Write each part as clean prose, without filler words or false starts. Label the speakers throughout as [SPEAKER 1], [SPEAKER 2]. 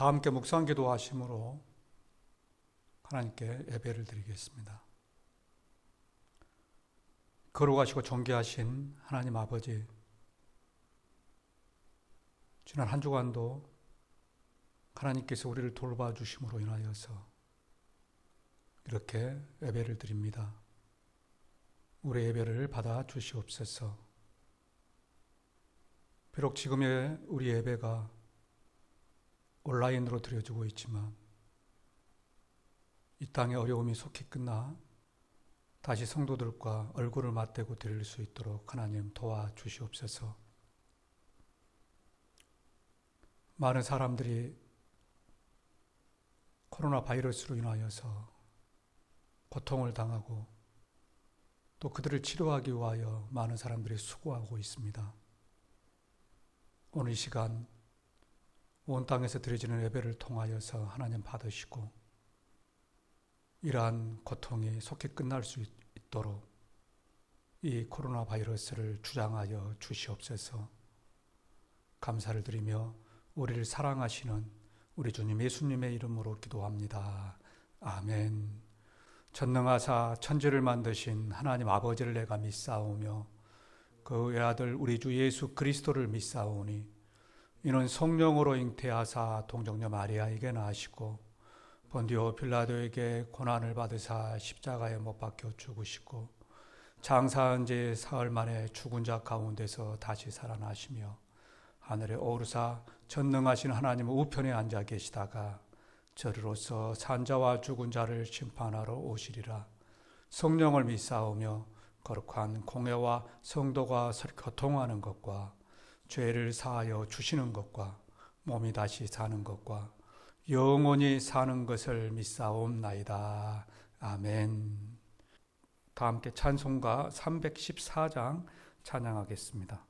[SPEAKER 1] 다 함께 묵상 기도하심으로 하나님께 예배를 드리겠습니다. 거룩하시고 존귀하신 하나님 아버지, 지난 한 주간도 하나님께서 우리를 돌봐주심으로 인하여서 이렇게 예배를 드립니다. 우리 예배를 받아 주시옵소서. 비록 지금의 우리 예배가 온라인으로 드려지고 있지만 이 땅의 어려움이 속히 끝나 다시 성도들과 얼굴을 맞대고 드릴 수 있도록 하나님 도와주시옵소서. 많은 사람들이 코로나 바이러스로 인하여서 고통을 당하고 또 그들을 치료하기 위하여 많은 사람들이 수고하고 있습니다. 오늘 이 시간 온 땅에서 드려지는 예배를 통하여서 하나님 받으시고 이러한 고통이 속히 끝날 수 있도록 이 코로나 바이러스를 주장하여 주시옵소서. 감사를 드리며 우리를 사랑하시는 우리 주님 예수님의 이름으로 기도합니다. 아멘. 전능하사 천지를 만드신 하나님 아버지를 내가 믿사오며 그 외아들 우리 주 예수 그리스도를 믿사오니 이는 성령으로 잉태하사 동정녀 마리아에게 나시고 본디오 빌라도에게 고난을 받으사 십자가에 못 박혀 죽으시고 장사한 지 사흘 만에 죽은 자 가운데서 다시 살아나시며 하늘에 오르사 전능하신 하나님 우편에 앉아 계시다가 저리로서 산자와 죽은 자를 심판하러 오시리라. 성령을 믿사오며 거룩한 공회와 성도가 서로 교통하는 것과 죄를 사하여 주시는 것과 몸이 다시 사는 것과 영원히 사는 것을 믿사옵나이다. 아멘. 다 함께 찬송가 314장 찬양하겠습니다.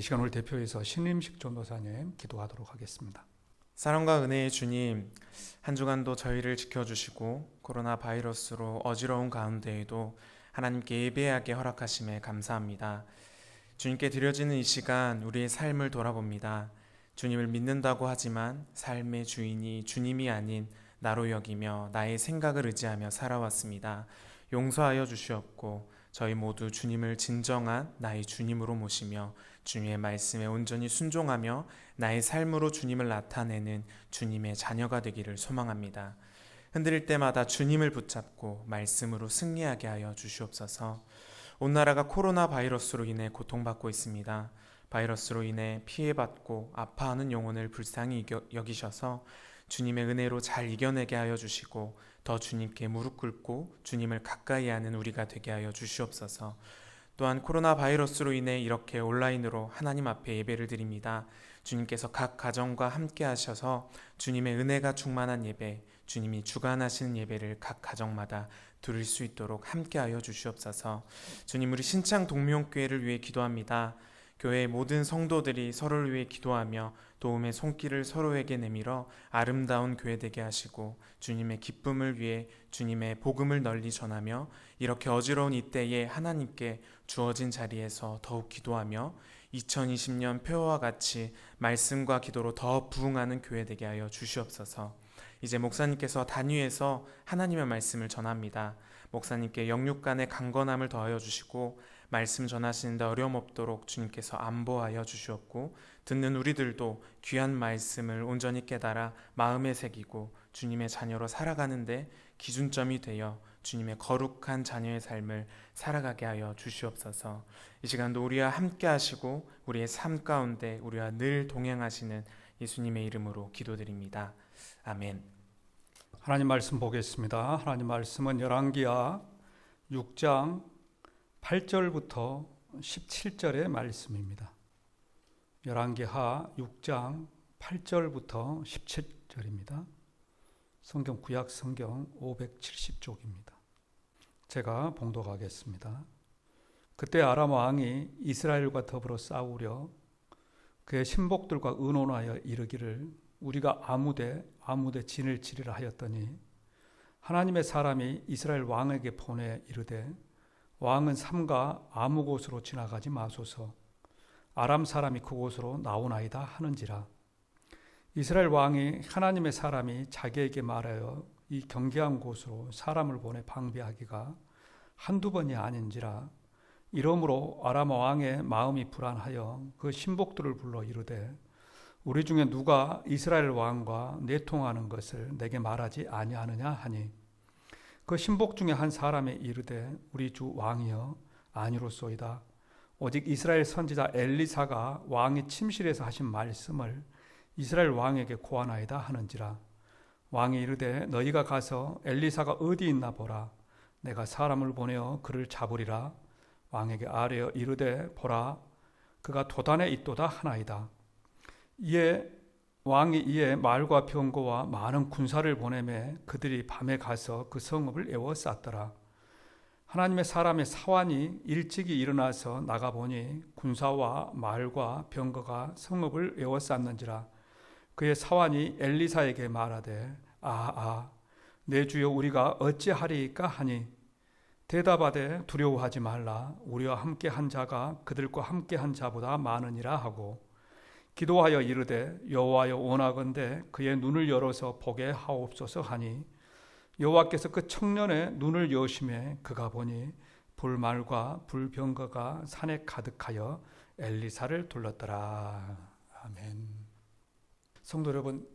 [SPEAKER 1] 시간을 대표해서 신임식 전도사님 기도하도록 하겠습니다.
[SPEAKER 2] 사랑과 은혜의 주님, 한 주간도 저희를 지켜주시고 코로나 바이러스로 어지러운 가운데에도 하나님께 예배하게 허락하심에 감사합니다. 주님께 드려지는 이 시간 우리의 삶을 돌아봅니다. 주님을 믿는다고 하지만 삶의 주인이 주님이 아닌 나로 여기며 나의 생각을 의지하며 살아왔습니다. 용서하여 주시옵고 저희 모두 주님을 진정한 나의 주님으로 모시며 주님의 말씀에 온전히 순종하며 나의 삶으로 주님을 나타내는 주님의 자녀가 되기를 소망합니다. 흔들릴 때마다 주님을 붙잡고 말씀으로 승리하게 하여 주시옵소서. 온 나라가 코로나 바이러스로 인해 고통받고 있습니다. 바이러스로 인해 피해받고 아파하는 영혼을 불쌍히 여기셔서 주님의 은혜로 잘 이겨내게 하여 주시고 더 주님께 무릎 꿇고 주님을 가까이 하는 우리가 되게 하여 주시옵소서. 또한 코로나 바이러스로 인해 이렇게 온라인으로 하나님 앞에 예배를 드립니다. 주님께서 각 가정과 함께 하셔서 주님의 은혜가 충만한 예배, 주님이 주관하시는 예배를 각 가정마다 드릴 수 있도록 함께 하여 주시옵소서. 주님, 우리 신창 동명교회를 위해 기도합니다. 교회의 모든 성도들이 서로를 위해 기도하며 도움의 손길을 서로에게 내밀어 아름다운 교회 되게 하시고 주님의 기쁨을 위해 주님의 복음을 널리 전하며 이렇게 어지러운 이때에 하나님께 주어진 자리에서 더욱 기도하며 2020년 표어와 같이 말씀과 기도로 더 부흥하는 교회 되게 하여 주시옵소서. 이제 목사님께서 단위에서 하나님의 말씀을 전합니다. 목사님께 영육간의 강건함을 더하여 주시고 말씀 전하시는 데 어려움 없도록 주님께서 안보하여 주시옵고 듣는 우리들도 귀한 말씀을 온전히 깨달아 마음에 새기고 주님의 자녀로 살아가는데 기준점이 되어 주님의 거룩한 자녀의 삶을 살아가게 하여 주시옵소서. 이 시간도 우리와 함께 하시고 우리의 삶 가운데 우리와 늘 동행하시는 예수님의 이름으로 기도드립니다. 아멘.
[SPEAKER 1] 하나님 말씀 보겠습니다. 하나님 말씀은 열왕기하 6장 8절부터 17절의 말씀입니다. 열왕기하 6장 8절부터 17절입니다. 성경 구약 성경 570쪽입니다. 제가 봉독하겠습니다. 그때 아람 왕이 이스라엘과 더불어 싸우려 그의 신복들과 의논하여 이르기를 우리가 아무데 진을 치리라 하였더니 하나님의 사람이 이스라엘 왕에게 보내 이르되 왕은 삼가 아무 곳으로 지나가지 마소서. 아람 사람이 그곳으로 나오나이다 하는지라. 이스라엘 왕이 하나님의 사람이 자기에게 말하여 이 경계한 곳으로 사람을 보내 방비하기가 한두 번이 아닌지라. 이러므로 아람 왕의 마음이 불안하여 그 신복들을 불러 이르되 우리 중에 누가 이스라엘 왕과 내통하는 것을 내게 말하지 아니하느냐 하니 그 신복 중에 한 사람이 이르되 우리 주 왕이여 아니로소이다. 오직 이스라엘 선지자 엘리사가 왕이 침실에서 하신 말씀을 이스라엘 왕에게 고하나이다 하는지라. 왕이 이르되 너희가 가서 엘리사가 어디 있나 보라. 내가 사람을 보내어 그를 잡으리라. 왕에게 아뢰어 이르되 보라 그가 도단에 있도다 하나이다. 왕이 이에 말과 병거와 많은 군사를 보내매 그들이 밤에 가서 그 성읍을 에워쌌더라. 하나님의 사람의 사환이 일찍이 일어나서 나가보니 군사와 말과 병거가 성읍을 에워쌌는지라. 그의 사환이 엘리사에게 말하되 내 주여 우리가 어찌하리이까 하니 대답하되 두려워하지 말라. 우리와 함께 한 자가 그들과 함께 한 자보다 많으니라 하고 기도하여 이르되 여호와여 원하건대 그의 눈을 열어서 보게 하옵소서 하니 여호와께서 그 청년의 눈을 여심해 그가 보니 불말과 불병거가 산에 가득하여 엘리사를 둘렀더라. 아멘. 성도 여러분,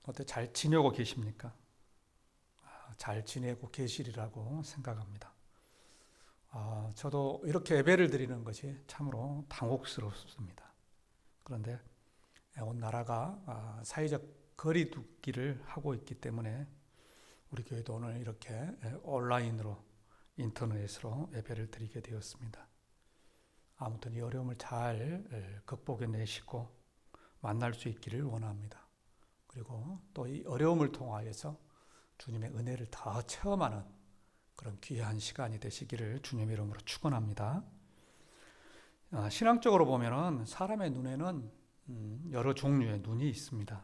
[SPEAKER 1] 어때 잘 지내고 계십니까? 잘 지내고 계시리라고 생각합니다. 저도 이렇게 예배를 드리는 것이 참으로 당혹스럽습니다. 그런데 온 나라가 사회적 거리두기를 하고 있기 때문에 우리 교회도 오늘 이렇게 온라인으로 인터넷으로 예배를 드리게 되었습니다. 아무튼 이 어려움을 잘 극복해내시고 만날 수 있기를 원합니다. 그리고 또 이 어려움을 통하여서 주님의 은혜를 더 체험하는 그런 귀한 시간이 되시기를 주님의 이름으로 축원합니다. 신앙적으로 보면은 사람의 눈에는 여러 종류의 눈이 있습니다.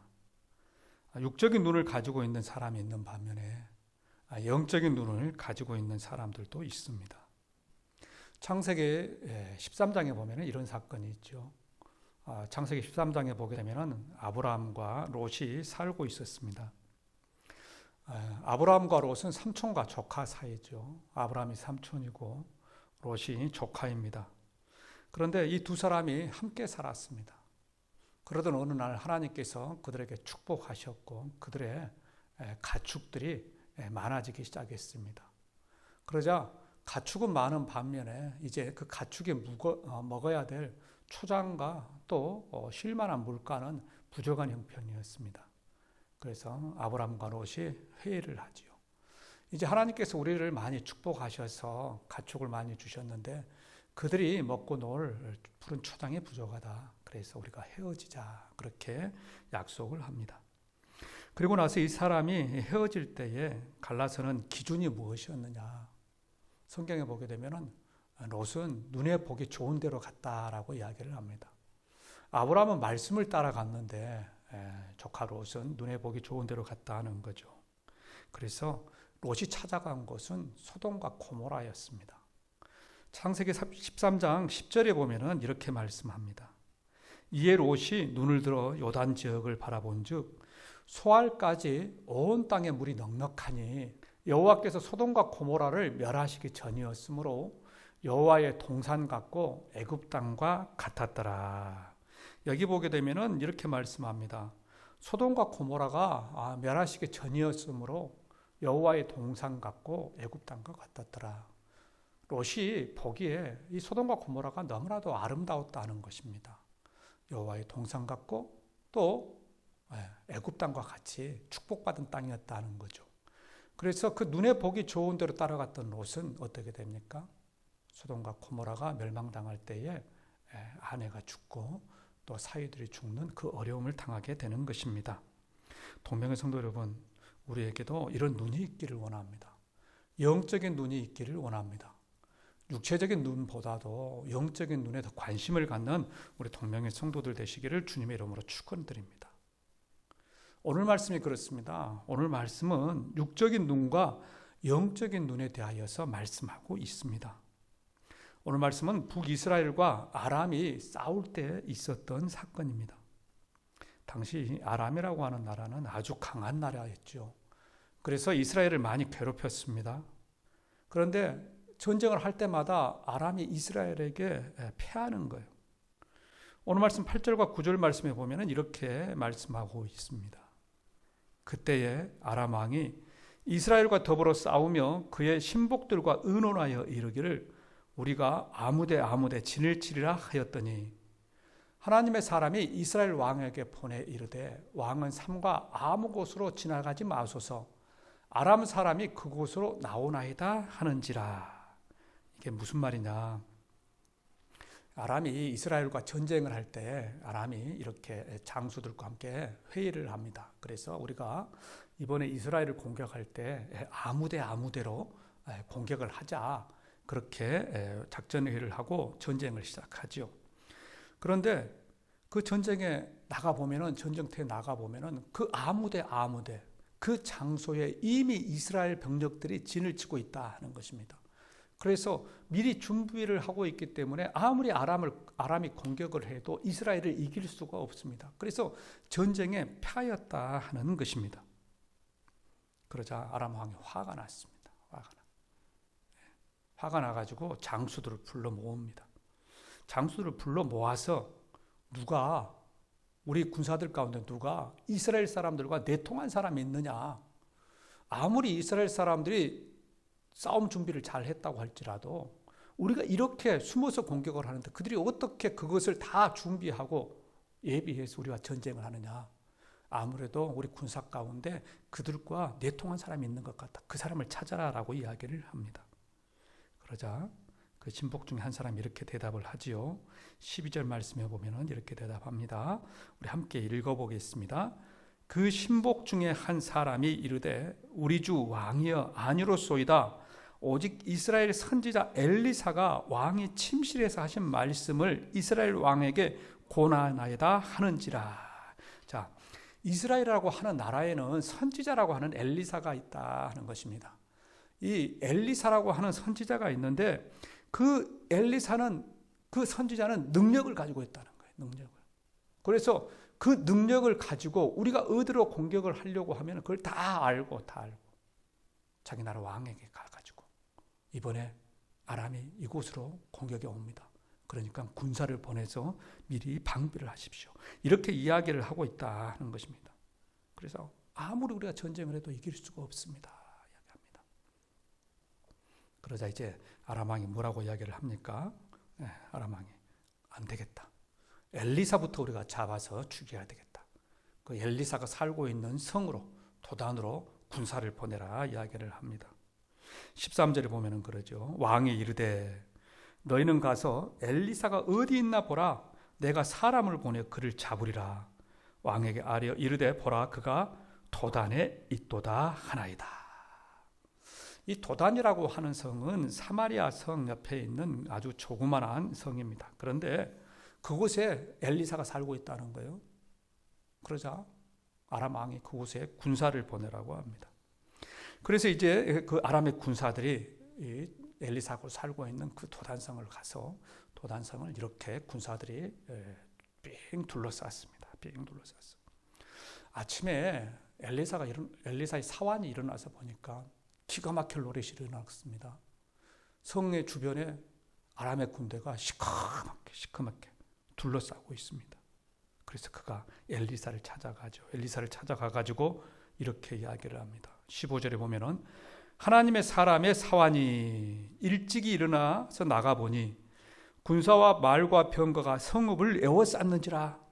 [SPEAKER 1] 육적인 눈을 가지고 있는 사람이 있는 반면에 영적인 눈을 가지고 있는 사람들도 있습니다. 창세기 13장에 보면 이런 사건이 있죠. 창세기 13장에 보게 되면 아브라함과 롯이 살고 있었습니다. 아브라함과 롯은 삼촌과 조카 사이죠. 아브라함이 삼촌이고 롯이 조카입니다. 그런데 이 두 사람이 함께 살았습니다. 그러던 어느 날 하나님께서 그들에게 축복하셨고 그들의 가축들이 많아지기 시작했습니다. 그러자 가축은 많은 반면에 이제 그 가축이 먹어야 될 초장과 또 쉴만한 물가는 부족한 형편이었습니다. 그래서 아브라함과 롯이 회의를 하지요. 이제 하나님께서 우리를 많이 축복하셔서 가축을 많이 주셨는데 그들이 먹고 놀 푸른 초장이 부족하다. 그래서 우리가 헤어지자. 그렇게 약속을 합니다. 그리고 나서 이 사람이 헤어질 때에 갈라서는 기준이 무엇이었느냐. 성경에 보게 되면은 롯은 눈에 보기 좋은 데로 갔다라고 이야기를 합니다. 아브라함은 말씀을 따라갔는데 조카 롯은 눈에 보기 좋은 데로 갔다 하는 거죠. 그래서 롯이 찾아간 곳은 소돔과 고모라였습니다. 창세기 13장 10절에 보면은 이렇게 말씀합니다. 이에 롯이 눈을 들어 요단 지역을 바라본즉 소알까지 온 땅에 물이 넉넉하니 여호와께서 소돔과 고모라를 멸하시기 전이었으므로 여호와의 동산 같고 애굽 땅과 같았더라. 여기 보게 되면은 이렇게 말씀합니다. 소돔과 고모라가 멸하시기 전이었으므로 여호와의 동산 같고 애굽 땅과 같았더라. 롯이 보기에 이 소돔과 고모라가 너무나도 아름다웠다는 것입니다. 여호와의 동산 같고 또 애굽 땅과 같이 축복받은 땅이었다는 거죠. 그래서 그 눈에 보기 좋은 대로 따라갔던 롯은 어떻게 됩니까? 소돔과 고모라가 멸망당할 때에 아내가 죽고 또 사위들이 죽는 그 어려움을 당하게 되는 것입니다. 동명의 성도 여러분, 우리에게도 이런 눈이 있기를 원합니다. 영적인 눈이 있기를 원합니다. 육체적인 눈보다도 영적인 눈에 더 관심을 갖는 우리 동명의 성도들 되시기를 주님의 이름으로 축원드립니다. 오늘 말씀이 그렇습니다. 오늘 말씀은 육적인 눈과 영적인 눈에 대하여서 말씀하고 있습니다. 오늘 말씀은 북이스라엘과 아람이 싸울 때 있었던 사건입니다. 당시 아람이라고 하는 나라는 아주 강한 나라였죠. 그래서 이스라엘을 많이 괴롭혔습니다. 그런데 전쟁을 할 때마다 아람이 이스라엘에게 패하는 거예요. 오늘 말씀 8절과 9절 말씀에 보면 이렇게 말씀하고 있습니다. 그때에 아람 왕이 이스라엘과 더불어 싸우며 그의 신복들과 의논하여 이르기를 우리가 아무데 진을 치리라 하였더니 하나님의 사람이 이스라엘 왕에게 보내 이르되 왕은 삼가 아무 곳으로 지나가지 마소서 아람 사람이 그곳으로 나오나이다 하는지라. 이게 무슨 말이냐. 아람이 이스라엘과 전쟁을 할 때 아람이 이렇게 장수들과 함께 회의를 합니다. 그래서 우리가 이번에 이스라엘을 공격할 때 아무데로 공격을 하자. 그렇게 작전회의를 하고 전쟁을 시작하죠. 그런데 그 전쟁에 나가보면은 전쟁터에 나가보면은 그 아무데 그 장소에 이미 이스라엘 병력들이 진을 치고 있다 하는 것입니다. 그래서 미리 준비를 하고 있기 때문에 아무리 아람이 공격을 해도 이스라엘을 이길 수가 없습니다. 그래서 전쟁에 패하였다 하는 것입니다. 그러자 아람 왕이 화가 났습니다. 화가 나가지고 장수들을 불러 모읍니다. 장수들을 불러 모아서 우리 군사들 가운데 누가 이스라엘 사람들과 내통한 사람이 있느냐. 아무리 이스라엘 사람들이 싸움 준비를 잘 했다고 할지라도 우리가 이렇게 숨어서 공격을 하는데 그들이 어떻게 그것을 다 준비하고 예비해서 우리와 전쟁을 하느냐. 아무래도 우리 군사 가운데 그들과 내통한 사람이 있는 것 같다. 그 사람을 찾아라라고 이야기를 합니다. 그러자 그 신복 중에 한 사람이 이렇게 대답을 하지요. 12절 말씀에 보면 이렇게 대답합니다. 우리 함께 읽어보겠습니다. 그 신복 중에 한 사람이 이르되 우리 주 왕이여 아니로소이다. 오직 이스라엘 선지자 엘리사가 왕이 침실에서 하신 말씀을 이스라엘 왕에게 고난하여다 하는지라. 자, 이스라엘이라고 하는 나라에는 선지자라고 하는 엘리사가 있다 하는 것입니다. 이 엘리사라고 하는 선지자가 있는데 그 선지자는 능력을 가지고 있다는 거예요. 능력을. 그래서 그 능력을 가지고 우리가 어디로 공격을 하려고 하면 그걸 다 알고 자기 나라 왕에게 가가지고 이번에 아람이 이곳으로 공격이 옵니다. 그러니까 군사를 보내서 미리 방비를 하십시오. 이렇게 이야기를 하고 있다 하는 것입니다. 그래서 아무리 우리가 전쟁을 해도 이길 수가 없습니다. 이야기합니다. 그러자 이제 아람 왕이 뭐라고 이야기를 합니까? 아람 왕이 안 되겠다. 엘리사부터 우리가 잡아서 죽여야 되겠다. 그 엘리사가 살고 있는 성으로 도단으로 군사를 보내라 이야기를 합니다. 13절에 보면은 그러죠. 왕이 이르되 너희는 가서 엘리사가 어디 있나 보라. 내가 사람을 보내 그를 잡으리라. 왕에게 아뢰어 이르되 보라 그가 도단에 있도다 하나이다. 이 도단이라고 하는 성은 사마리아 성 옆에 있는 아주 조그만한 성입니다. 그런데 그곳에 엘리사가 살고 있다는 거예요. 그러자 아람 왕이 그곳에 군사를 보내라고 합니다. 그래서 이제 그 아람의 군사들이 엘리사가 살고 있는 그 도단성을 가서 도단성을 이렇게 군사들이 삥 둘러쌌습니다. 삥 둘러쌌어. 아침에 엘리사의 사환이 일어나서 보니까 기가 막힐 노릇이 일어났습니다. 성의 주변에 아람의 군대가 시커멓게 둘러싸고 있습니다. 그래서 그가 엘리사를 찾아가죠. 엘리사를 찾아가가지고 이렇게 이야기를 합니다. 15절에 보면은 하나님의 사람의 사환이 일찍이 일어나서 나가보니 군사와 말과 병거가 성읍을 에워쌌는지라.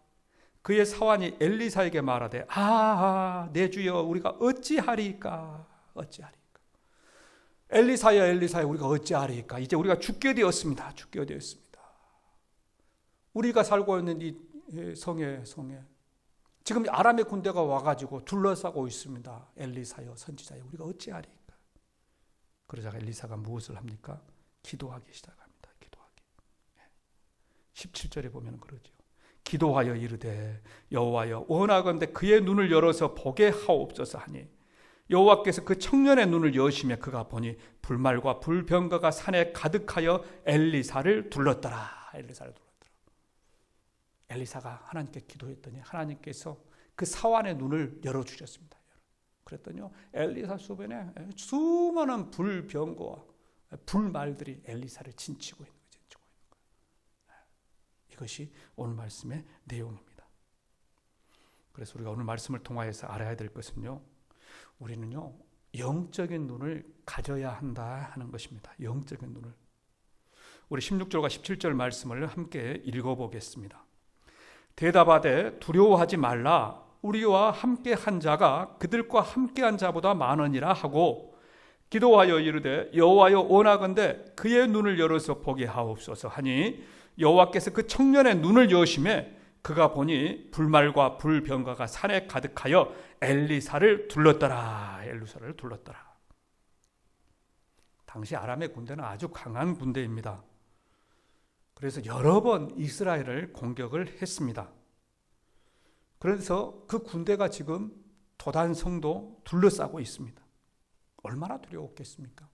[SPEAKER 1] 그의 사환이 엘리사에게 말하되 내 주여 우리가 어찌하리까. 엘리사여 우리가 어찌하리까. 이제 우리가 죽게 되었습니다. 우리가 살고 있는 이 성에 지금 아람의 군대가 와가지고 둘러싸고 있습니다. 엘리사여 선지자여 우리가 어찌하리까. 그러자 엘리사가 무엇을 합니까? 기도하기 시작합니다. 기도하기. 17절에 보면 그러죠. 기도하여 이르되 여호와여 원하건대 그의 눈을 열어서 보게 하옵소서 하니 여호와께서 그 청년의 눈을 여시며 그가 보니 불말과 불병거가 산에 가득하여 엘리사를 둘렀더라. 엘리사가 하나님께 기도했더니 하나님께서 그 사환의 눈을 열어주셨습니다. 그랬더니요 엘리사 주변에 수많은 불병거와 불말들이 엘리사를 진치고 있는 거예요. 이것이 오늘 말씀의 내용입니다. 그래서 우리가 오늘 말씀을 통하여서 알아야 될 것은요, 우리는요 영적인 눈을 가져야 한다 하는 것입니다. 영적인 눈을. 우리 16절과 17절 말씀을 함께 읽어보겠습니다. 대답하되 두려워하지 말라. 우리와 함께 한 자가 그들과 함께 한 자보다 많으니라 하고 기도하여 이르되 여호와여 원하건대 그의 눈을 열어서 보게 하옵소서 하니 여호와께서 그 청년의 눈을 여시매 그가 보니 불말과 불병거가 산에 가득하여 엘리사를 둘렀더라. 당시 아람의 군대는 아주 강한 군대입니다. 그래서 여러 번 이스라엘을 공격을 했습니다. 그래서 그 군대가 지금 도단 성도 둘러싸고 있습니다. 얼마나 두려웠겠습니까?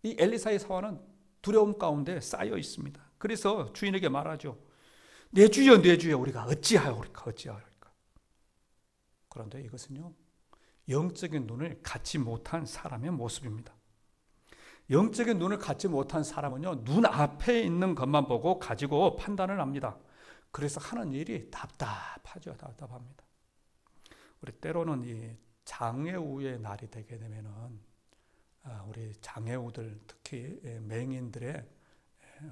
[SPEAKER 1] 이 엘리사의 사환은 두려움 가운데 쌓여 있습니다. 그래서 주인에게 말하죠. 내 주여 우리가 어찌하오리까. 그런데 이것은요 영적인 눈을 갖지 못한 사람의 모습입니다. 영적인 눈을 갖지 못한 사람은요 눈 앞에 있는 것만 보고 가지고 판단을 합니다. 그래서 하는 일이 답답합니다. 우리 때로는 이 장애우의 날이 되게 되면은 우리 장애우들 특히 맹인들의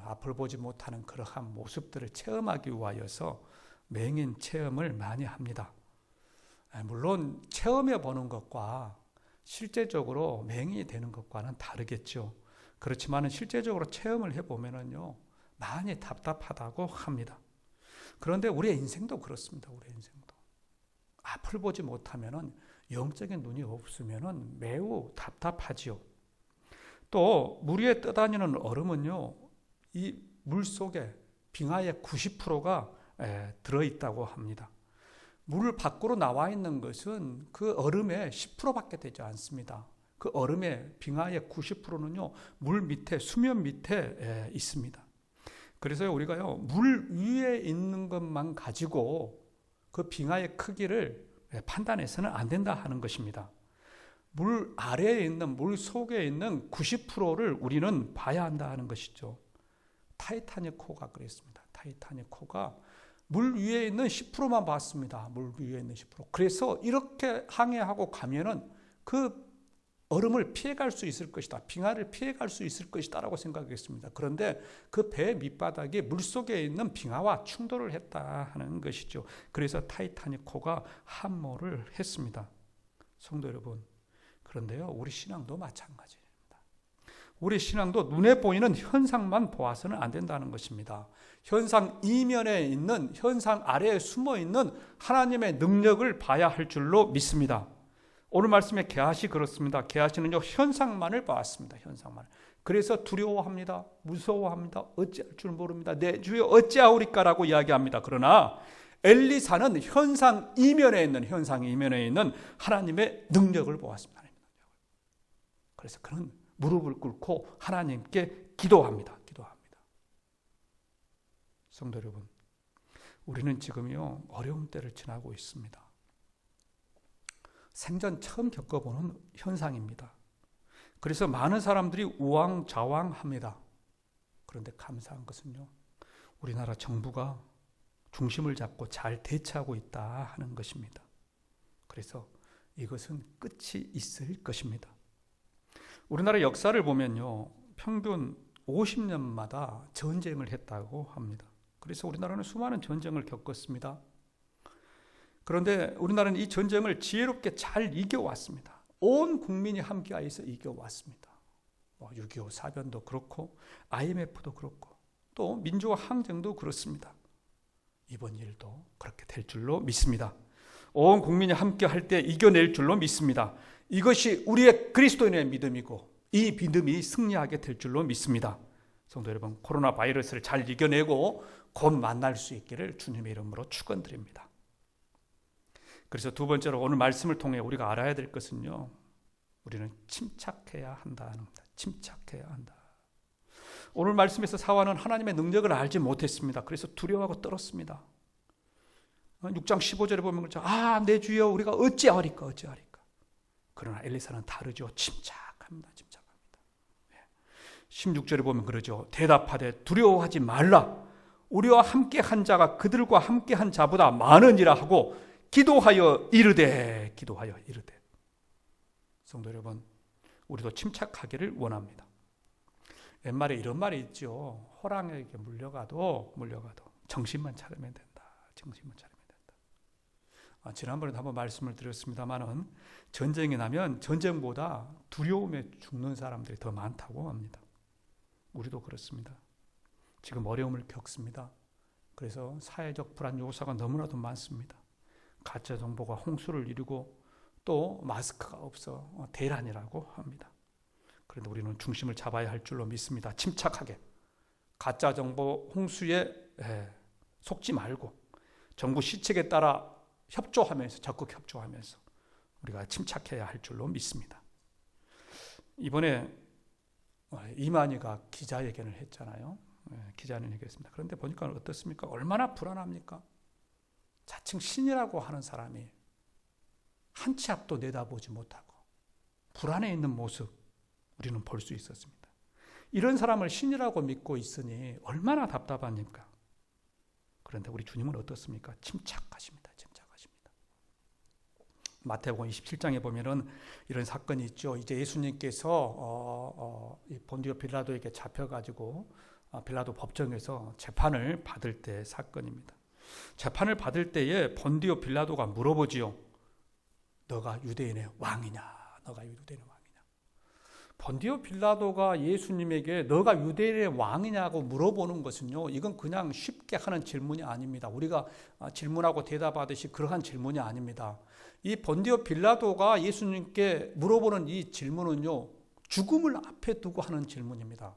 [SPEAKER 1] 앞을 보지 못하는 그러한 모습들을 체험하기 위하여서 맹인 체험을 많이 합니다. 물론 체험해 보는 것과 실제적으로 맹인이 되는 것과는 다르겠죠. 그렇지만 실제적으로 체험을 해보면은요 많이 답답하다고 합니다. 그런데 우리의 인생도 그렇습니다. 앞을 보지 못하면은 영적인 눈이 없으면은 매우 답답하지요. 또 물 위에 떠다니는 얼음은요 이 물 속에 빙하의 90%가 들어있다고 합니다. 물 밖으로 나와 있는 것은 그 얼음의 10%밖에 되지 않습니다. 그 얼음의 빙하의 90%는요 물 밑에 수면 밑에 있습니다. 그래서 우리가요, 물 위에 있는 것만 가지고 그 빙하의 크기를 판단해서는 안 된다 하는 것입니다. 물 아래에 있는, 물 속에 있는 90%를 우리는 봐야 한다 하는 것이죠. 타이타닉 호가 그랬습니다. 타이타닉 호가 물 위에 있는 10%만 봤습니다. 물 위에 있는 10%. 그래서 이렇게 항해하고 가면은 그 얼음을 피해갈 수 있을 것이다. 빙하를 피해갈 수 있을 것이다 라고 생각했습니다. 그런데 그 배 밑바닥이 물속에 있는 빙하와 충돌을 했다 하는 것이죠. 그래서 타이타닉호가 함몰을 했습니다. 성도 여러분, 그런데요, 우리 신앙도 마찬가지입니다. 우리 신앙도 눈에 보이는 현상만 보아서는 안 된다는 것입니다. 현상 이면에 있는, 현상 아래에 숨어 있는 하나님의 능력을 봐야 할 줄로 믿습니다. 오늘 말씀에 게하시 그렇습니다. 게하시는요, 현상만을 보았습니다. 현상만. 그래서 두려워합니다. 무서워합니다. 어찌할 줄 모릅니다. 내 주여 어찌하오리까라고 이야기합니다. 그러나 엘리사는 현상 이면에 있는 하나님의 능력을 보았습니다. 그래서 그는 무릎을 꿇고 하나님께 기도합니다. 성도 여러분, 우리는 지금요, 어려운 때를 지나고 있습니다. 생전 처음 겪어보는 현상입니다. 그래서 많은 사람들이 우왕좌왕합니다. 그런데 감사한 것은요, 우리나라 정부가 중심을 잡고 잘 대처하고 있다 하는 것입니다. 그래서 이것은 끝이 있을 것입니다. 우리나라 역사를 보면요, 평균 50년마다 전쟁을 했다고 합니다. 그래서 우리나라는 수많은 전쟁을 겪었습니다. 그런데 우리나라는 이 전쟁을 지혜롭게 잘 이겨왔습니다. 온 국민이 함께하여서 이겨왔습니다. 6.25 사변도 그렇고 IMF도 그렇고 또 민주화 항쟁도 그렇습니다. 이번 일도 그렇게 될 줄로 믿습니다. 온 국민이 함께할 때 이겨낼 줄로 믿습니다. 이것이 우리의 그리스도인의 믿음이고 이 믿음이 승리하게 될 줄로 믿습니다. 성도 여러분, 코로나 바이러스를 잘 이겨내고 곧 만날 수 있기를 주님의 이름으로 축원드립니다. 그래서 두 번째로 오늘 말씀을 통해 우리가 알아야 될 것은요, 우리는 침착해야 한다는 겁니다. 침착해야 한다. 오늘 말씀에서 사화는 하나님의 능력을 알지 못했습니다. 그래서 두려워하고 떨었습니다. 6장 15절에 보면 그렇죠. 내 주여 우리가 어찌하리까. 그러나 엘리사는 다르죠. 침착합니다. 16절에 보면 그러죠. 대답하되 두려워하지 말라. 우리와 함께 한 자가 그들과 함께 한 자보다 많으니라 하고 기도하여 이르되. 성도 여러분, 우리도 침착하기를 원합니다. 옛말에 이런 말이 있죠. 호랑이에게 물려가도 정신만 차리면 된다. 지난번에도 한번 말씀을 드렸습니다만은 전쟁이 나면 전쟁보다 두려움에 죽는 사람들이 더 많다고 합니다. 우리도 그렇습니다. 지금 어려움을 겪습니다. 그래서 사회적 불안 요소가 너무나도 많습니다. 가짜 정보가 홍수를 이루고 또 마스크가 없어 대란이라고 합니다. 그런데 우리는 중심을 잡아야 할 줄로 믿습니다. 침착하게 가짜 정보 홍수에 속지 말고 정부 시책에 따라 적극 협조하면서 우리가 침착해야 할 줄로 믿습니다. 이번에 이만희가 기자회견을 했잖아요. 기자는 얘기했습니다. 그런데 보니까 어떻습니까? 얼마나 불안합니까? 자칭 신이라고 하는 사람이 한 치 앞도 내다보지 못하고 불안해 있는 모습 우리는 볼 수 있었습니다. 이런 사람을 신이라고 믿고 있으니 얼마나 답답합니까? 그런데 우리 주님은 어떻습니까? 침착하십니다. 마태복음 27장에 보면은 이런 사건이 있죠. 이제 예수님께서 본디오 빌라도에게 잡혀가지고 빌라도 법정에서 재판을 받을 때 사건입니다. 재판을 받을 때에 본디오 빌라도가 물어보지요. 너가 유대인의 왕이냐? 본디오 빌라도가 예수님에게 너가 유대인의 왕이냐고 물어보는 것은요, 이건 그냥 쉽게 하는 질문이 아닙니다. 우리가 질문하고 대답하듯이 그러한 질문이 아닙니다. 이 본디오 빌라도가 예수님께 물어보는 이 질문은요, 죽음을 앞에 두고 하는 질문입니다.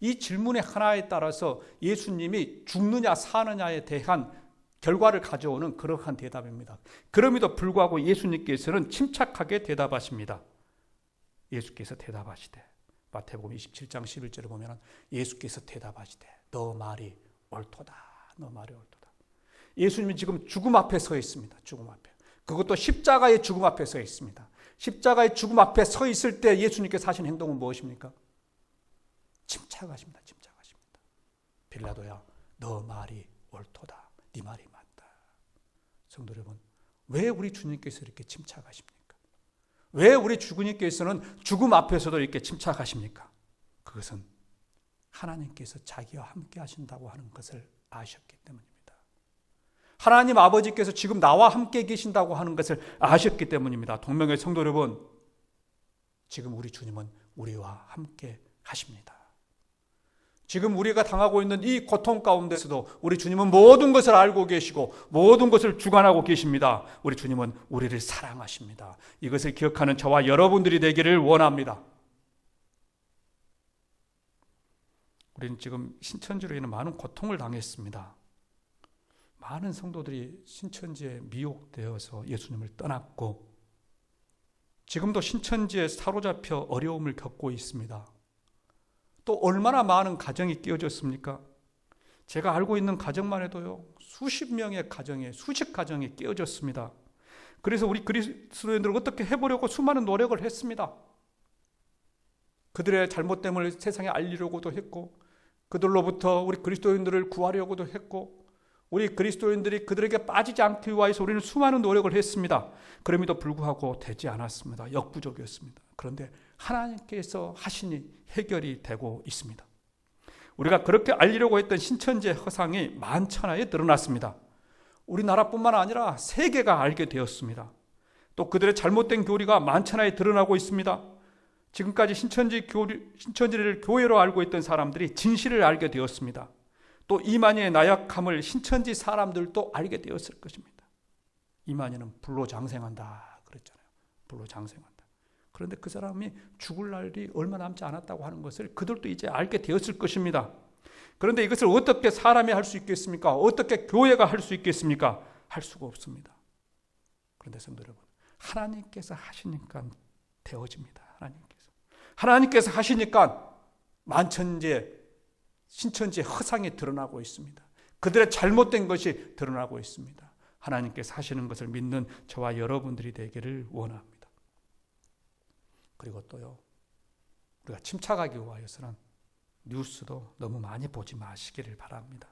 [SPEAKER 1] 이 질문의 하나에 따라서 예수님이 죽느냐 사느냐에 대한 결과를 가져오는 그러한 대답입니다. 그럼에도 불구하고 예수님께서는 침착하게 대답하십니다. 예수께서 대답하시되, 마태복음 27장 11절에 보면 예수께서 대답하시되 너 말이 옳도다. 너 말이 옳도다. 예수님이 지금 죽음 앞에 서 있습니다. 죽음 앞에. 그것도 십자가의 죽음 앞에 서 있습니다. 십자가의 죽음 앞에 서 있을 때 예수님께서 하신 행동은 무엇입니까? 침착하십니다. 침착하십니다. 빌라도야, 너 말이 옳도다. 네 말이 맞다. 성도 여러분, 왜 우리 주님께서 이렇게 침착하십니까? 왜 우리 주님께서는 죽음 앞에서도 이렇게 침착하십니까? 그것은 하나님께서 자기와 함께 하신다고 하는 것을 아셨기 때문입니다. 하나님 아버지께서 지금 나와 함께 계신다고 하는 것을 아셨기 때문입니다. 동명의 성도 여러분, 지금 우리 주님은 우리와 함께 하십니다. 지금 우리가 당하고 있는 이 고통 가운데서도 우리 주님은 모든 것을 알고 계시고 모든 것을 주관하고 계십니다. 우리 주님은 우리를 사랑하십니다. 이것을 기억하는 저와 여러분들이 되기를 원합니다. 우리는 지금 신천지로 인해 많은 고통을 당했습니다. 많은 성도들이 신천지에 미혹되어서 예수님을 떠났고 지금도 신천지에 사로잡혀 어려움을 겪고 있습니다. 또 얼마나 많은 가정이 깨어졌습니까? 제가 알고 있는 가정만 해도요, 수십 명의 가정에, 수십 가정이 깨어졌습니다. 그래서 우리 그리스도인들은 어떻게 해보려고 수많은 노력을 했습니다. 그들의 잘못됨을 세상에 알리려고도 했고, 그들로부터 우리 그리스도인들을 구하려고도 했고, 우리 그리스도인들이 그들에게 빠지지 않기 위해서 우리는 수많은 노력을 했습니다. 그럼에도 불구하고 되지 않았습니다. 역부족이었습니다. 그런데 하나님께서 하시니 해결이 되고 있습니다. 우리가 그렇게 알리려고 했던 신천지의 허상이 만천하에 드러났습니다. 우리나라뿐만 아니라 세계가 알게 되었습니다. 또 그들의 잘못된 교리가 만천하에 드러나고 있습니다. 지금까지 신천지를 교회로 알고 있던 사람들이 진실을 알게 되었습니다. 또 이만희의 나약함을 신천지 사람들도 알게 되었을 것입니다. 이만희는 불로장생한다 그랬잖아요. 불로장생한다. 그런데 그 사람이 죽을 날이 얼마 남지 않았다고 하는 것을 그들도 이제 알게 되었을 것입니다. 그런데 이것을 어떻게 사람이 할 수 있겠습니까? 어떻게 교회가 할 수 있겠습니까? 할 수가 없습니다. 그런데 성도 여러분, 하나님께서 하시니까 되어집니다. 하나님께서 하시니까 만천지에 신천지의 허상이 드러나고 있습니다. 그들의 잘못된 것이 드러나고 있습니다. 하나님께서 하시는 것을 믿는 저와 여러분들이 되기를 원합니다. 그리고 또요, 우리가 침착하기 위하여서는 뉴스도 너무 많이 보지 마시기를 바랍니다.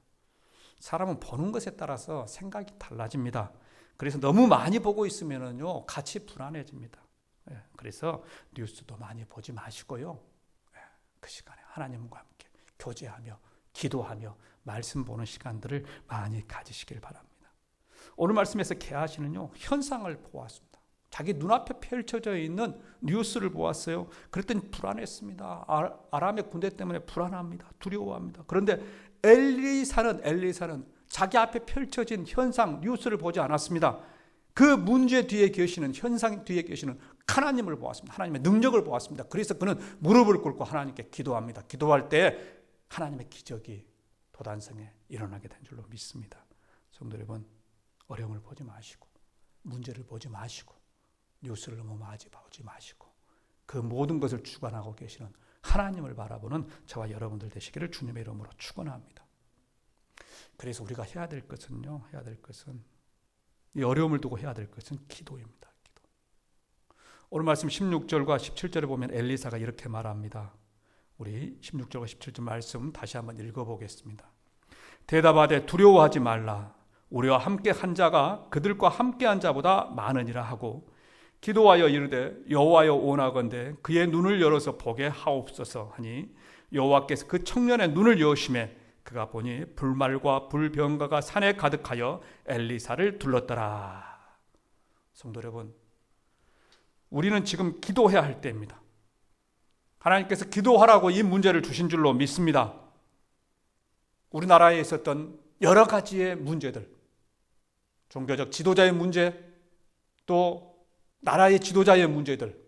[SPEAKER 1] 사람은 보는 것에 따라서 생각이 달라집니다. 그래서 너무 많이 보고 있으면요, 같이 불안해집니다. 그래서 뉴스도 많이 보지 마시고요, 그 시간에 하나님과 함께 교제하며 기도하며 말씀 보는 시간들을 많이 가지시길 바랍니다. 오늘 말씀에서 게하시는요, 현상을 보았습니다. 자기 눈앞에 펼쳐져 있는 뉴스를 보았어요. 그랬더니 불안했습니다. 아람의 군대 때문에 불안합니다. 두려워합니다. 그런데 엘리사는 자기 앞에 펼쳐진 현상, 뉴스를 보지 않았습니다. 그 문제 뒤에 계시는, 현상 뒤에 계시는 하나님을 보았습니다. 하나님의 능력을 보았습니다. 그래서 그는 무릎을 꿇고 하나님께 기도합니다. 기도할 때 하나님의 기적이 도단성에 일어나게 된 줄로 믿습니다. 성도 여러분, 어려움을 보지 마시고 문제를 보지 마시고 뉴스를 너무 많이 보지 마시고 그 모든 것을 주관하고 계시는 하나님을 바라보는 저와 여러분들 되시기를 주님의 이름으로 축원합니다. 그래서 우리가 해야 될 것은 이 어려움을 두고 해야 될 것은 기도입니다. 기도. 오늘 말씀 16절과 17절에 보면 엘리사가 이렇게 말합니다. 우리 16절과 17절 말씀 다시 한번 읽어보겠습니다. 대답하되 두려워하지 말라. 우리와 함께 한 자가 그들과 함께 한 자보다 많으니라 하고 기도하여 이르되 여호와여 원하건대 그의 눈을 열어서 보게 하옵소서 하니 여호와께서 그 청년의 눈을 여시매 그가 보니 불말과 불병가가 산에 가득하여 엘리사를 둘렀더라. 성도 여러분, 우리는 지금 기도해야 할 때입니다. 하나님께서 기도하라고 이 문제를 주신 줄로 믿습니다. 우리나라에 있었던 여러 가지의 문제들, 종교적 지도자의 문제, 또 나라의 지도자의 문제들,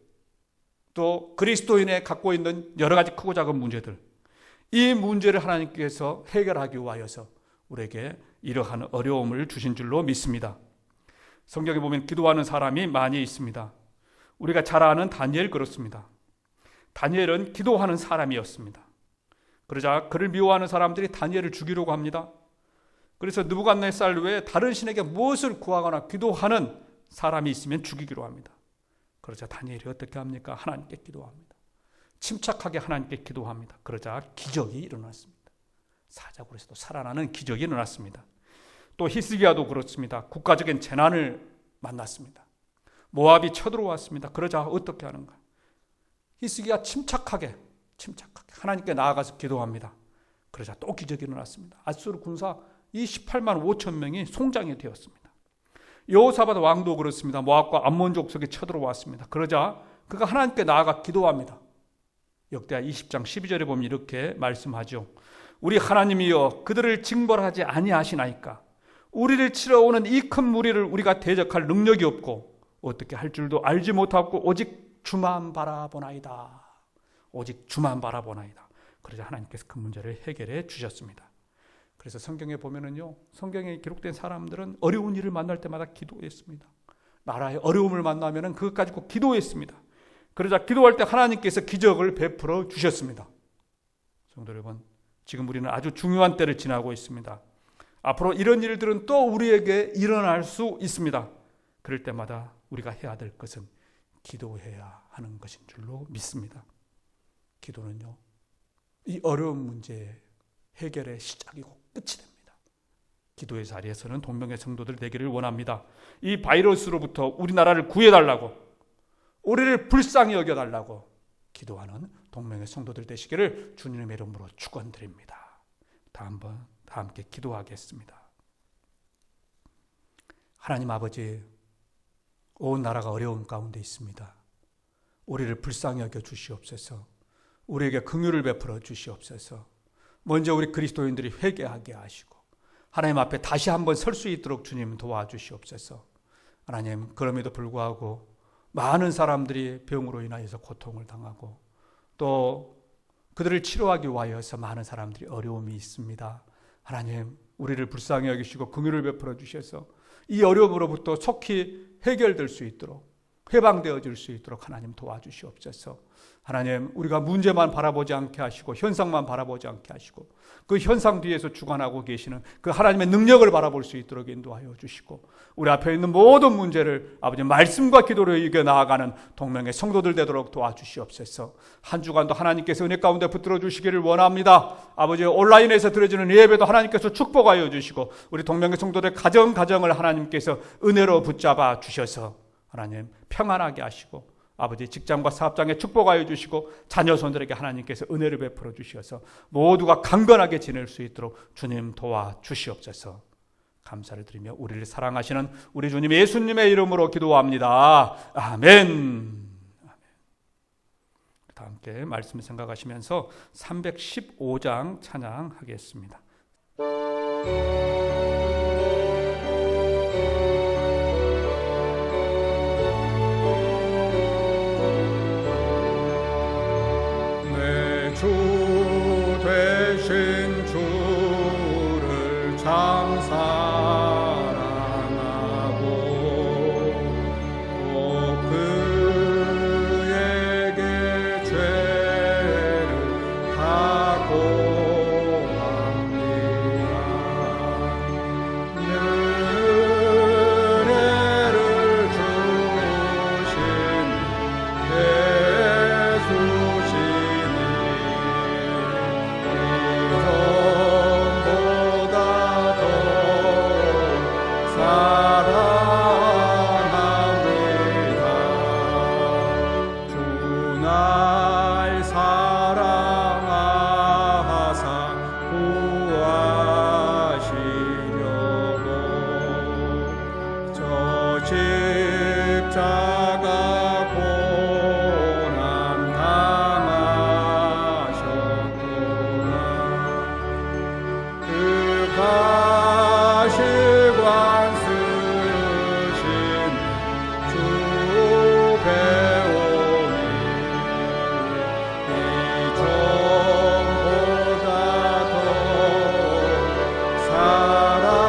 [SPEAKER 1] 또 그리스도인의 갖고 있는 여러 가지 크고 작은 문제들, 이 문제를 하나님께서 해결하기 위하여서 우리에게 이러한 어려움을 주신 줄로 믿습니다. 성경에 보면 기도하는 사람이 많이 있습니다. 우리가 잘 아는 다니엘 그렇습니다. 다니엘은 기도하는 사람이었습니다. 그러자 그를 미워하는 사람들이 다니엘을 죽이려고 합니다. 그래서 느부갓네살 외에 다른 신에게 무엇을 구하거나 기도하는 사람이 있으면 죽이기로 합니다. 그러자 다니엘이 어떻게 합니까? 하나님께 기도합니다. 침착하게 하나님께 기도합니다. 그러자 기적이 일어났습니다. 사자굴에서도 살아나는 기적이 일어났습니다. 또 히스기야도 그렇습니다. 국가적인 재난을 만났습니다. 모압이 쳐들어왔습니다. 그러자 어떻게 하는가? 히스기야 침착하게 하나님께 나아가서 기도합니다. 그러자 또 기적이 일어났습니다. 아수르 군사 이 18만 5천 명이 송장이 되었습니다. 여호사밧 왕도 그렇습니다. 모압과 암몬 족속이 쳐들어왔습니다. 그러자 그가 하나님께 나아가 기도합니다. 역대하 20장 12절에 보면 이렇게 말씀하죠. 우리 하나님이여 그들을 징벌하지 아니하시나이까. 우리를 치러 오는 이 큰 무리를 우리가 대적할 능력이 없고 어떻게 할 줄도 알지 못하고 오직 주만 바라보나이다. 오직 주만 바라보나이다. 그러자 하나님께서 그 문제를 해결해 주셨습니다. 그래서 성경에 보면은요, 성경에 기록된 사람들은 어려운 일을 만날 때마다 기도했습니다. 나라의 어려움을 만나면은 그것 가지고 기도했습니다. 그러자 기도할 때 하나님께서 기적을 베풀어 주셨습니다. 성도 여러분, 지금 우리는 아주 중요한 때를 지나고 있습니다. 앞으로 이런 일들은 또 우리에게 일어날 수 있습니다. 그럴 때마다 우리가 해야 될 것은 기도해야 하는 것인 줄로 믿습니다. 기도는요, 이 어려운 문제의 해결의 시작이고 끝이 됩니다. 기도의 자리에서는 동명의 성도들 되기를 원합니다. 이 바이러스로부터 우리나라를 구해달라고, 우리를 불쌍히 여겨달라고 기도하는 동명의 성도들 되시기를 주님의 이름으로 축원드립니다. 다 함께 기도하겠습니다. 하나님 아버지, 온 나라가 어려움 가운데 있습니다. 우리를 불쌍히 여겨 주시옵소서. 우리에게 긍휼을 베풀어 주시옵소서. 먼저 우리 그리스도인들이 회개하게 하시고 하나님 앞에 다시 한번 설 수 있도록 주님 도와주시옵소서. 하나님, 그럼에도 불구하고 많은 사람들이 병으로 인하여서 고통을 당하고 또 그들을 치료하기 위하여서 많은 사람들이 어려움이 있습니다. 하나님, 우리를 불쌍히 여기시고 긍휼을 베풀어 주셔서 이 어려움으로부터 속히 해결될 수 있도록, 해방되어질 수 있도록 하나님 도와주시옵소서. 하나님, 우리가 문제만 바라보지 않게 하시고 현상만 바라보지 않게 하시고 그 현상 뒤에서 주관하고 계시는 그 하나님의 능력을 바라볼 수 있도록 인도하여 주시고 우리 앞에 있는 모든 문제를 아버지 말씀과 기도로 이겨 나아가는 동명의 성도들 되도록 도와주시옵소서. 한 주간도 하나님께서 은혜 가운데 붙들어 주시기를 원합니다. 아버지, 온라인에서 드려지는 예배도 하나님께서 축복하여 주시고 우리 동명의 성도들 가정을 하나님께서 은혜로 붙잡아 주셔서 하나님 평안하게 하시고 아버지 직장과 사업장에 축복하여 주시고 자녀 손들에게 하나님께서 은혜를 베풀어 주셔서 모두가 강건하게 지낼 수 있도록 주님 도와주시옵소서. 감사를 드리며 우리를 사랑하시는 우리 주님 예수님의 이름으로 기도합니다. 아멘. 다 함께 말씀을 생각하시면서 315장 찬양하겠습니다.
[SPEAKER 3] 주 되신 주를 참 사랑하고 또 그에게 죄를 다 고합니다. 은혜를 주신 십자가 고난 당하셨구나. 그 가시관 쓰신 주 배우니 이 전보다 더 사랑합니다.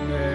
[SPEAKER 3] 내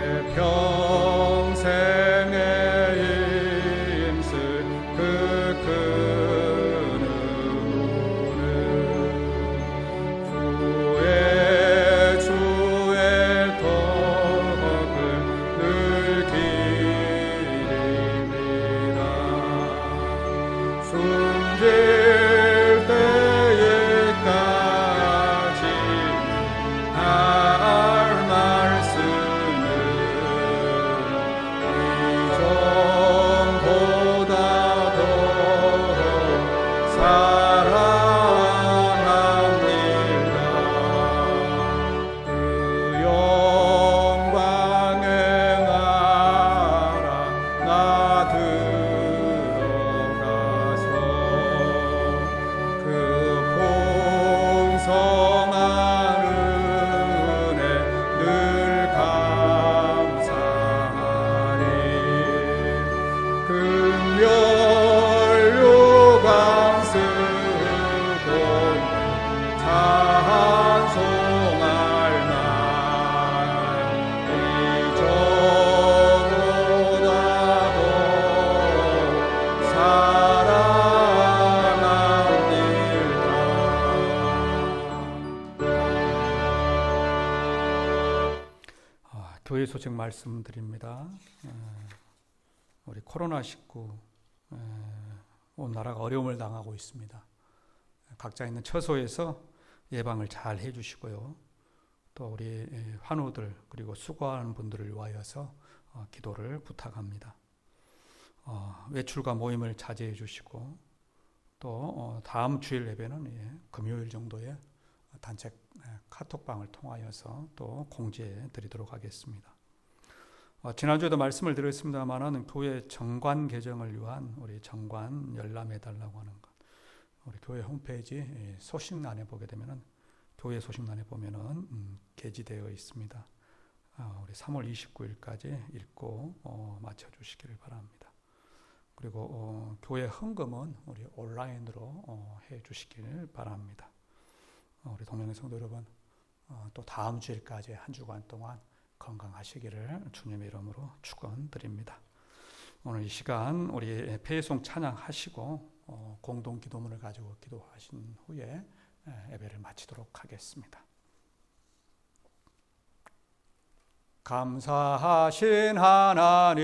[SPEAKER 1] 교회 소식 말씀드립니다. 우리 코로나19 온 나라가 어려움을 당하고 있습니다. 각자 있는 처소에서 예방을 잘 해주시고요. 또 우리 환우들 그리고 수고하는 분들을 위하여서 기도를 부탁합니다. 외출과 모임을 자제해 주시고 또 다음 주일 예배는 금요일 정도에 단체 카톡방을 통하여서 또 공지해 드리도록 하겠습니다. 지난주에도 말씀을 드렸습니다만은 교회 정관 개정을 위한 우리 정관 열람해 달라고 하는 것, 우리 교회 홈페이지 소식란에 보게 되면은 교회 소식란에 보면은 게시되어 있습니다. 우리 3월 29일까지 읽고 마쳐 주시기를 바랍니다. 그리고 교회 헌금은 우리 온라인으로 해 주시기를 바랍니다. 우리 동명의 성도 여러분, 또 다음 주일까지 한 주간 동안 건강하시기를 주님의 이름으로 축원드립니다. 오늘 이 시간 우리 폐송 찬양하시고 공동 기도문을 가지고 기도하신 후에 예배를 마치도록 하겠습니다. 감사하신 하나님,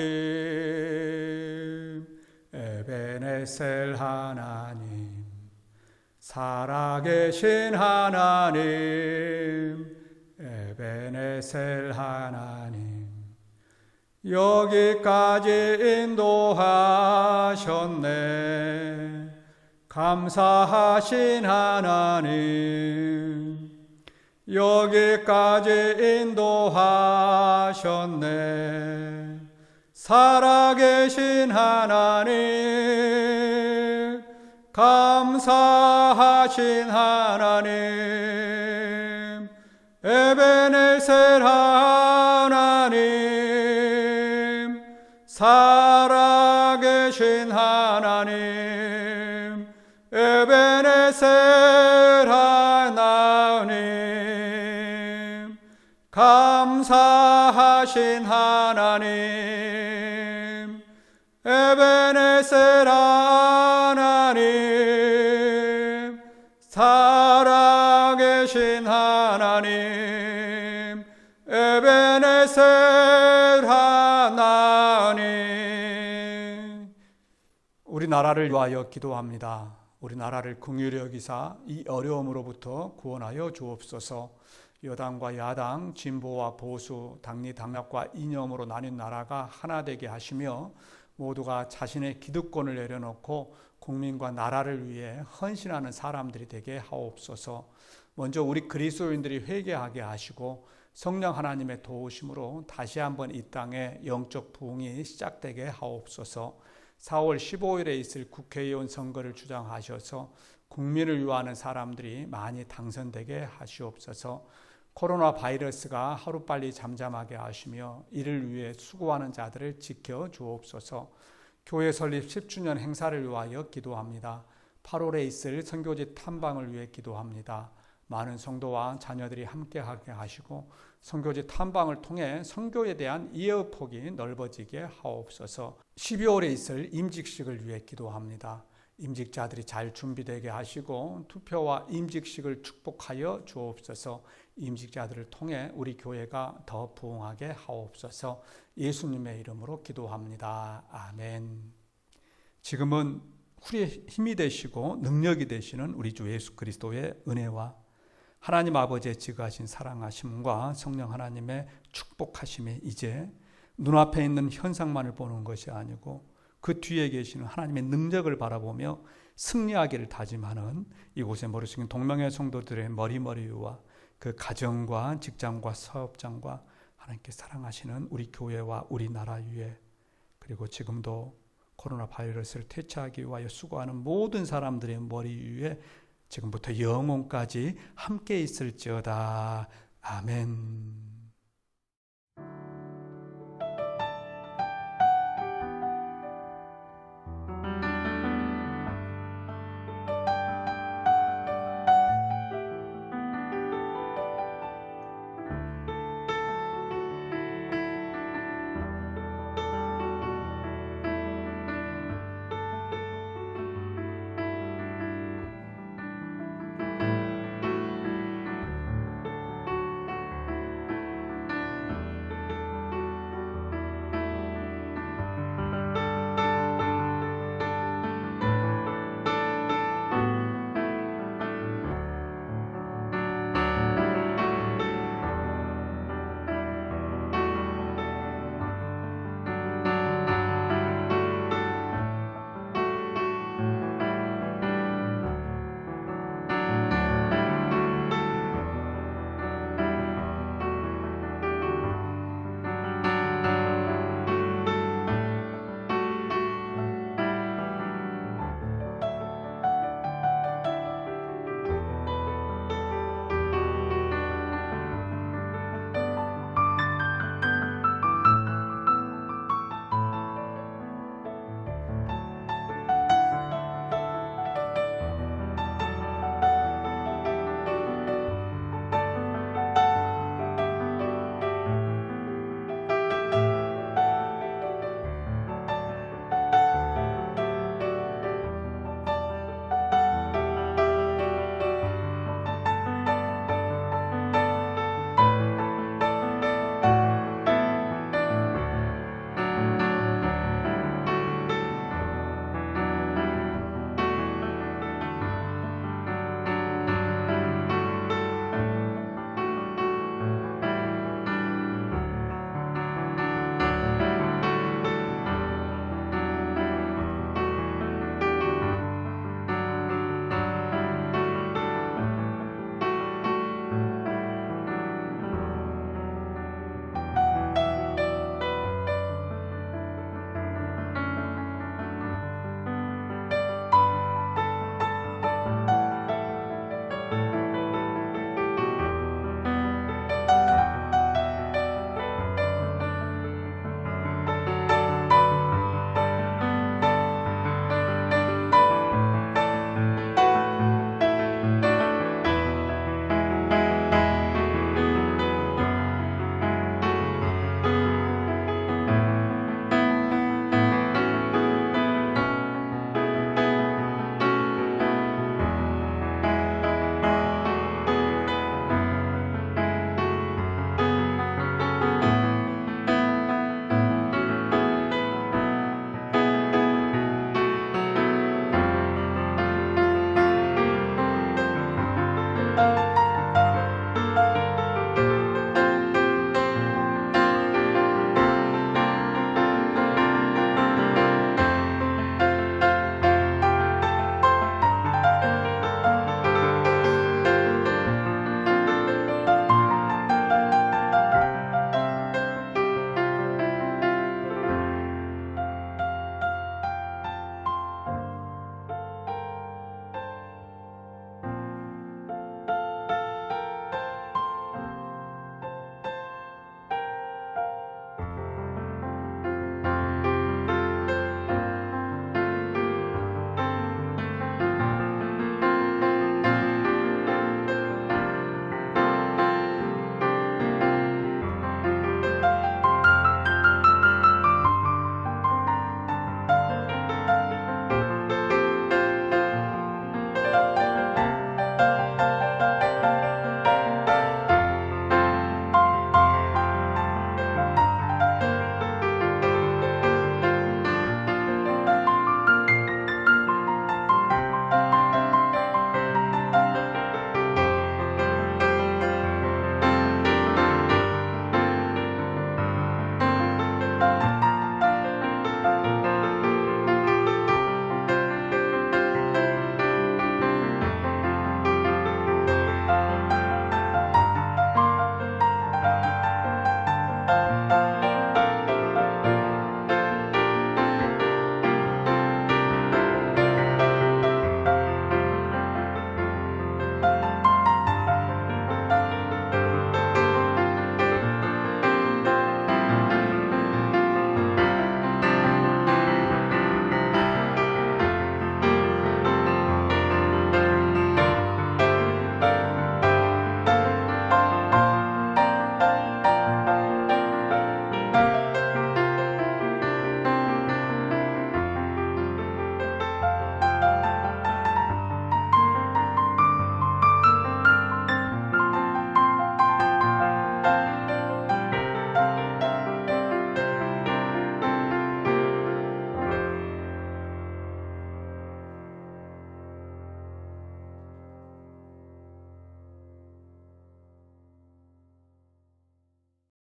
[SPEAKER 1] 에베네셀 하나님, 살아계신 하나님, 에베네셀 하나님, 여기까지 인도하셨네. 감사하신 하나님, 여기까지 인도하셨네. 살아계신 하나님, 감사하신 하나님, 에베네셀 하나님, 살아계신 하나님, 에베네셀 하나님, 감사하신 하나님, 에베네셀 하나님, 살아계신 하나님, 에베네셀 하나님. 우리나라를 위하여 기도합니다. 우리나라를 긍휼히 여기사 이 어려움으로부터 구원하여 주옵소서. 여당과 야당, 진보와 보수, 당리 당략과 이념으로 나뉜 나라가 하나 되게 하시며 모두가 자신의 기득권을 내려놓고 국민과 나라를 위해 헌신하는 사람들이 되게 하옵소서. 먼저 우리 그리스도인들이 회개하게 하시고 성령 하나님의 도우심으로 다시 한번 이 땅에 영적 부흥이 시작되게 하옵소서. 4월 15일에 있을 국회의원 선거를 주장하셔서 국민을 위하는 사람들이 많이 당선되게 하시옵소서. 코로나 바이러스가 하루빨리 잠잠하게 하시며 이를 위해 수고하는 자들을 지켜 주옵소서. 교회 설립 10주년 행사를 위하여 기도합니다. 8월에 있을 선교지 탐방을 위해 기도합니다. 많은 성도와 자녀들이 함께하게 하시고 선교지 탐방을 통해 선교에 대한 이해 폭이 넓어지게 하옵소서. 12월에 있을 임직식을 위해 기도합니다. 임직자들이 잘 준비되게 하시고 투표와 임직식을 축복하여 주옵소서. 임직자들을 통해 우리 교회가 더 부흥하게 하옵소서. 예수님의 이름으로 기도합니다. 아멘. 지금은 우리의 힘이 되시고 능력이 되시는 우리 주 예수 그리스도의 은혜와 하나님 아버지의 지극하신 사랑하심과 성령 하나님의 축복하심이 이제 눈앞에 있는 현상만을 보는 것이 아니고 그 뒤에 계시는 하나님의 능력을 바라보며 승리하기를 다짐하는 이곳에 머리 숙인 동명의 성도들의 머리머리와 그 가정과 직장과 사업장과 하나님께 사랑하시는 우리 교회와 우리나라 위에 그리고 지금도 코로나 바이러스를 퇴치하기 위하여 수고하는 모든 사람들의 머리 위에 지금부터 영원까지 함께 있을지어다. 아멘.